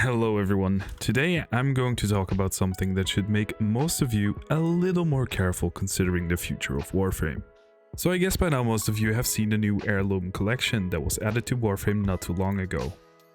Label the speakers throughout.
Speaker 1: Hello everyone, today I'm going to talk about something that should make most of you a little more careful considering the future of Warframe. So I guess by now most of you have seen the new Heirloom Collection that was added to Warframe not too long ago.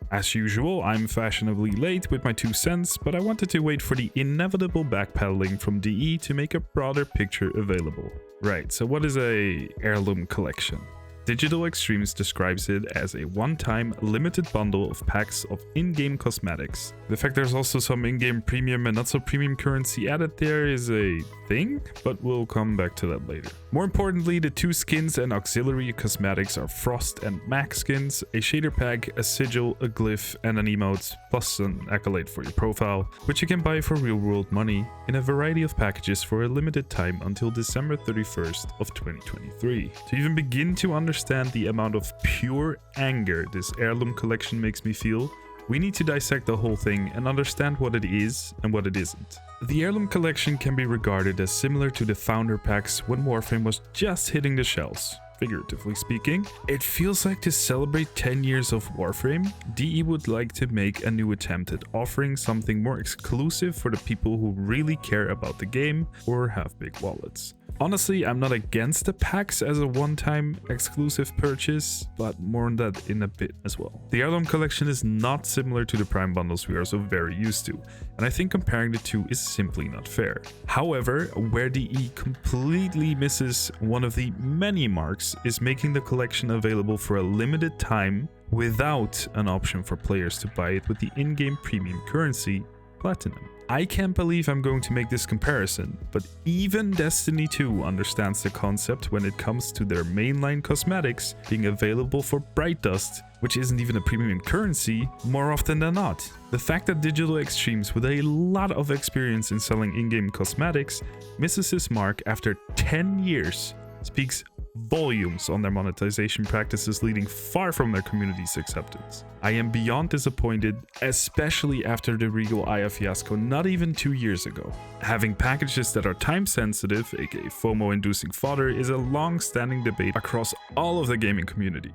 Speaker 1: As usual, I'm fashionably late with my 2 cents, but I wanted to wait for the inevitable backpedaling from DE to make a broader picture available. Right, so what is a Heirloom Collection? Digital Extremes describes it as a one-time limited bundle of packs of in-game cosmetics. The fact there's also some in-game premium and not so premium currency added there is a thing, but we'll come back to that later. More importantly, the 2 skins and auxiliary cosmetics are Frost and Max skins, a shader pack, a sigil, a glyph, and an emote, plus an accolade for your profile, which you can buy for real-world money in a variety of packages for a limited time until December 31st of 2023. To even begin to understand the amount of pure anger this Heirloom Collection makes me feel, we need to dissect the whole thing and understand what it is and what it isn't. The Heirloom Collection can be regarded as similar to the Founder Packs when Warframe was just hitting the shelves. Figuratively speaking, it feels like to celebrate 10 years of Warframe, DE would like to make a new attempt at offering something more exclusive for the people who really care about the game or have big wallets. Honestly, I'm not against the packs as a one-time exclusive purchase, but more on that in a bit as well. The Heirloom Collection is not similar to the Prime bundles we are so very used to, and I think comparing the two is simply not fair. However, where DE completely misses one of the many marks is making the collection available for a limited time without an option for players to buy it with the in-game premium currency, Platinum. I can't believe I'm going to make this comparison, but even Destiny 2 understands the concept when it comes to their mainline cosmetics being available for Bright Dust, which isn't even a premium currency, more often than not. The fact that Digital Extremes with a lot of experience in selling in-game cosmetics misses this mark after 10 years speaks volumes on their monetization practices, leading far from their community's acceptance. I am beyond disappointed, especially after the Regal Aya fiasco not even 2 years ago. Having packages that are time sensitive, aka FOMO inducing fodder, is a long-standing debate across all of the gaming community.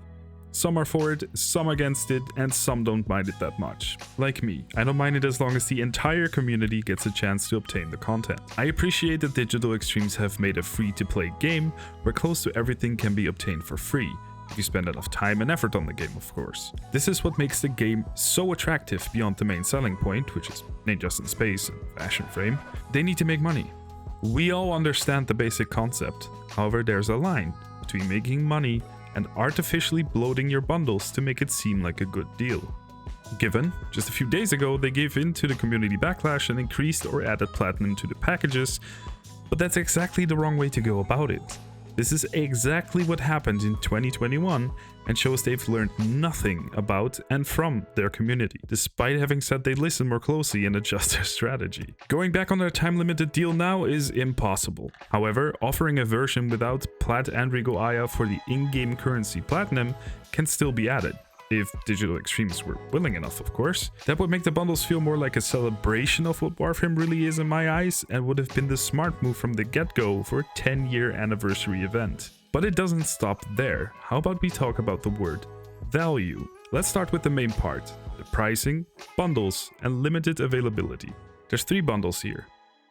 Speaker 1: Some are for it, some against it, and some don't mind it that much. Like me, I don't mind it as long as the entire community gets a chance to obtain the content. I appreciate that Digital Extremes have made a free-to-play game where close to everything can be obtained for free, if you spend enough time and effort on the game, of course. This is what makes the game so attractive beyond the main selling point, which is Ninjas in Space and Fashion Frame. They need to make money. We all understand the basic concept, however there's a line between making money and artificially bloating your bundles to make it seem like a good deal. Given, just a few days ago they gave in to the community backlash and increased or added platinum to the packages, but that's exactly the wrong way to go about it. This is exactly what happened in 2021 and shows they've learned nothing about and from their community, despite having said they'd listen more closely and adjust their strategy. Going back on their time-limited deal now is impossible. However, offering a version without Plat and Regal Aya for the in-game currency Platinum can still be added. If Digital Extremes were willing enough, of course. That would make the bundles feel more like a celebration of what Warframe really is in my eyes, and would have been the smart move from the get-go for a 10-year anniversary event. But it doesn't stop there. How about we talk about the word value? Let's start with the main part, the pricing, bundles, and limited availability. There's 3 bundles here.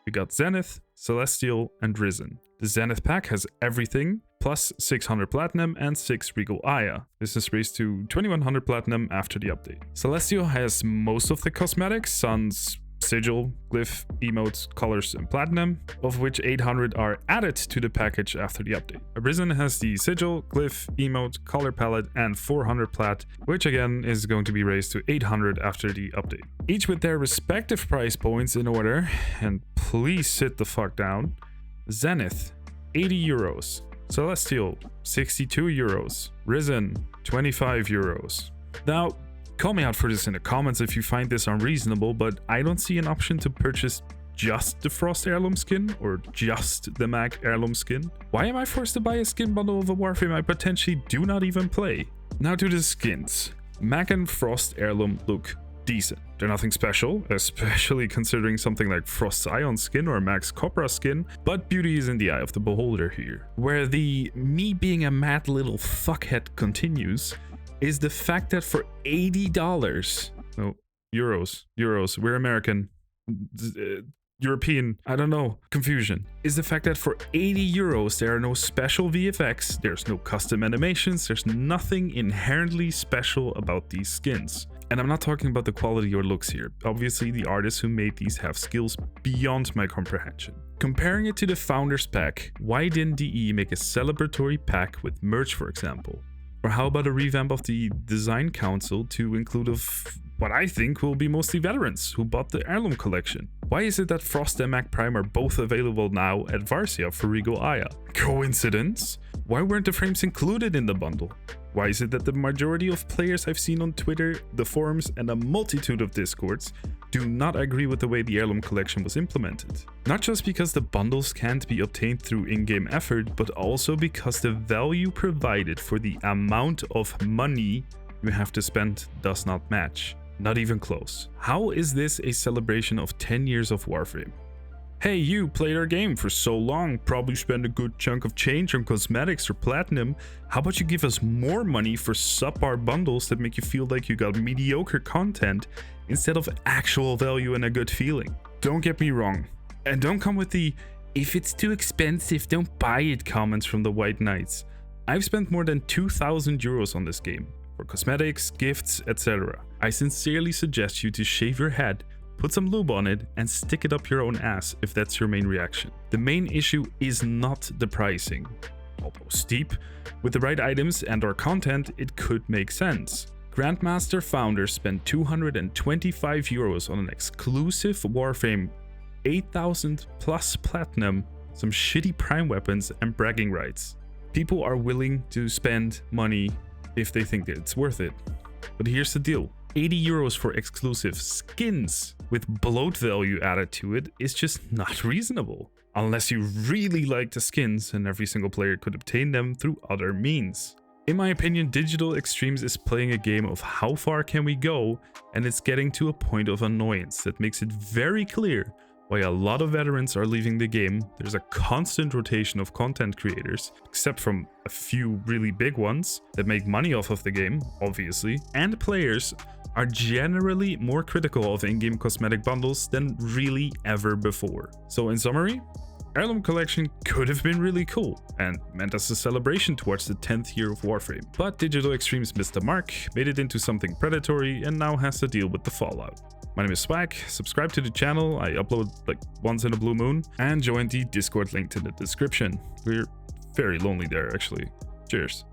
Speaker 1: We got Zenith, Celestial, and Risen. The Zenith pack has everything, plus 600 platinum and 6 Regal Aya. This is raised to 2100 platinum after the update. Celestial has most of the cosmetics, Sun's sigil, glyph, emotes, colors, and platinum, of which 800 are added to the package after the update. Risen has the sigil, glyph, emote, color palette, and 400 plat, which again is going to be raised to 800 after the update. Each with their respective price points in order, and please sit the fuck down. Zenith, 80 euros. Celestial, 62 euros. Risen, 25 euros. Now, call me out for this in the comments if you find this unreasonable, but I don't see an option to purchase just the Frost Heirloom skin or just the Mag Heirloom skin. Why am I forced to buy a skin bundle of a Warframe I potentially do not even play? Now to the skins. Mag and Frost Heirloom look decent. They're nothing special, especially considering something like Frost's Ion skin or Mag's Copra skin, but beauty is in the eye of the beholder here. Where the me being a mad little fuckhead continues is the fact that for $80, no, Euros. We're American. European, I don't know, confusion, is the fact that for 80 euros there are no special VFX, there's no custom animations, there's nothing inherently special about these skins. And I'm not talking about the quality or looks here. Obviously, the artists who made these have skills beyond my comprehension. Comparing it to the Founders Pack, why didn't DE make a celebratory pack with merch, for example? Or how about a revamp of the Design Council to include what I think will be mostly veterans who bought the Heirloom Collection? Why is it that Frost and Mac Prime are both available now at Varsia for Regal Aya? Coincidence? Why weren't the frames included in the bundle? Why is it that the majority of players I've seen on Twitter, the forums, and a multitude of discords do not agree with the way the Heirloom Collection was implemented? Not just because the bundles can't be obtained through in-game effort, but also because the value provided for the amount of money you have to spend does not match. Not even close. How is this a celebration of 10 years of Warframe? Hey, you played our game for so long, probably spent a good chunk of change on cosmetics or platinum. How about you give us more money for subpar bundles that make you feel like you got mediocre content instead of actual value and a good feeling? Don't get me wrong. And don't come with the, if it's too expensive, don't buy it comments from the White Knights. I've spent more than 2,000 euros on this game. For cosmetics, gifts, etc. I sincerely suggest you to shave your head, put some lube on it, and stick it up your own ass if that's your main reaction. The main issue is not the pricing. Although steep, with the right items and or content, it could make sense. Grandmaster Founders spent 225 euros on an exclusive Warframe, 8,000 plus platinum, some shitty prime weapons, and bragging rights. People are willing to spend money if they think that it's worth it. But here's the deal. 80 euros for exclusive skins with bloat value added to it is just not reasonable. Unless you really like the skins and every single player could obtain them through other means. In my opinion, Digital Extremes is playing a game of how far can we go, and it's getting to a point of annoyance that makes it very clear why a lot of veterans are leaving the game. There's a constant rotation of content creators, except from a few really big ones that make money off of the game, obviously, and players are generally more critical of in-game cosmetic bundles than really ever before. So in summary, Heirloom Collection could have been really cool and meant as a celebration towards the 10th year of Warframe. But Digital Extremes missed the mark, made it into something predatory, and now has to deal with the fallout. My name is Swag, subscribe to the channel, I upload like once in a blue moon, and join the Discord linked in the description. We're very lonely there actually. Cheers.